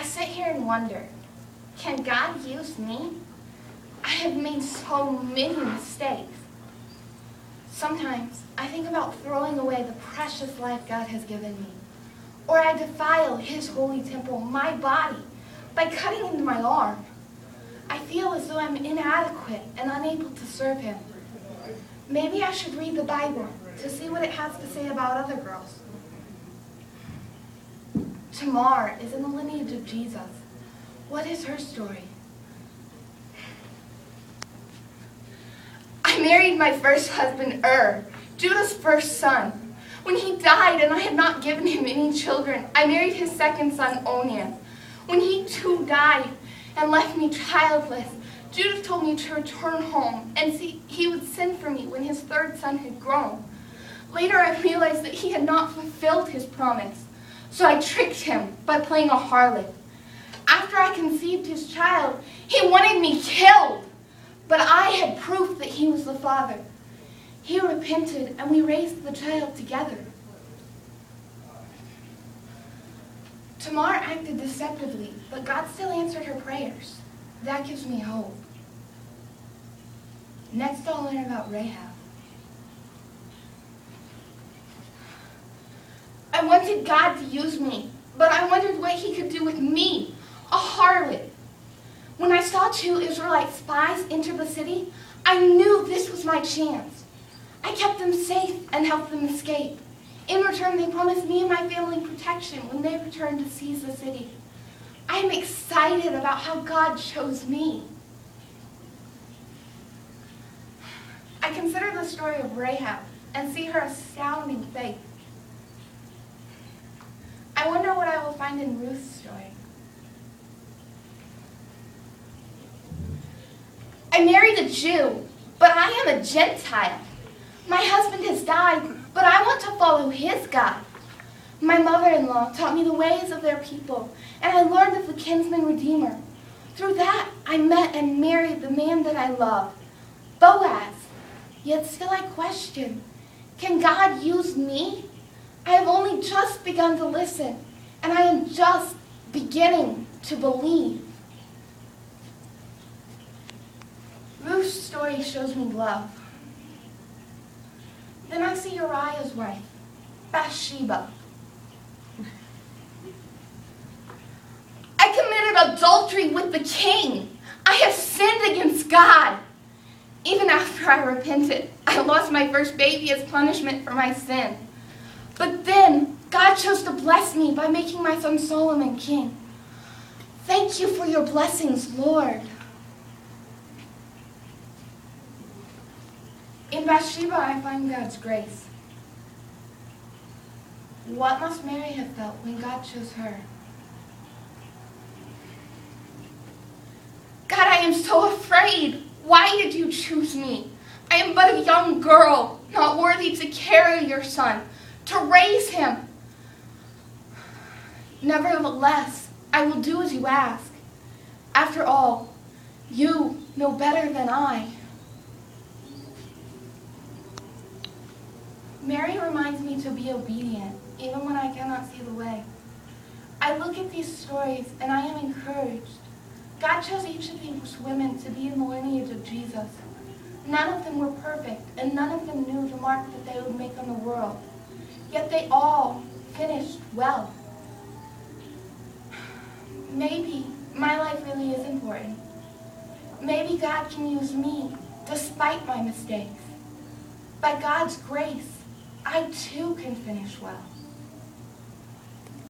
sit here and wonder, can God use me? I have made so many mistakes. Sometimes I think about throwing away the precious life God has given me. Or I defile His holy temple, my body, by cutting into my arm. I feel as though I'm inadequate and unable to serve Him. Maybe I should read the Bible to see what it has to say about other girls. Tamar is in the lineage of Jesus. What is her story? I married my first husband, Judah's first son. When he died and I had not given him any children, I married his second son, Onan. When he too died and left me childless, Judah told me to return home and see he would send for me when his third son had grown. Later I realized that he had not fulfilled his promise, so I tricked him by playing a harlot. After I conceived his child, he wanted me killed, but I had proof that he was the father. He repented and we raised the child together. Tamar acted deceptively, but God still answered her prayers. That gives me hope. Next, I'll learn about Rahab. I wanted God to use me, but I wondered what He could do with me, a harlot. When I saw 2 Israelite spies enter the city, I knew this was my chance. I kept them safe and helped them escape. In return, they promised me and my family protection when they returned to seize the city. I am excited about how God chose me. I consider the story of Rahab and see her astounding faith. I wonder what I will find in Ruth's story. I married a Jew, but I am a Gentile. My husband has died, but I want to follow his God. My mother-in-law taught me the ways of their people, and I learned of the kinsman redeemer. Through that, I met and married the man that I love, Boaz. Yet still I question, can God use me? I have only just begun to listen, and I am just beginning to believe. Ruth's story shows me love. Then I see Uriah's wife, Bathsheba. I committed adultery with the king. I have sinned against God. Even after I repented, I lost my first baby as punishment for my sin. But then, God chose to bless me by making my son Solomon king. Thank you for your blessings, Lord. In Bathsheba, I find God's grace. What must Mary have felt when God chose her? God, I am so afraid. Why did you choose me? I am but a young girl, not worthy to carry your son, to raise him. Nevertheless, I will do as you ask. After all, you know better than I. Mary reminds me to be obedient, even when I cannot see the way. I look at these stories and I am encouraged. God chose each of these women to be in the lineage of Jesus. None of them were perfect, and none of them knew the mark that they would make on the world. Yet they all finished well. Maybe my life really is important. Maybe God can use me despite my mistakes. By God's grace, I too can finish well.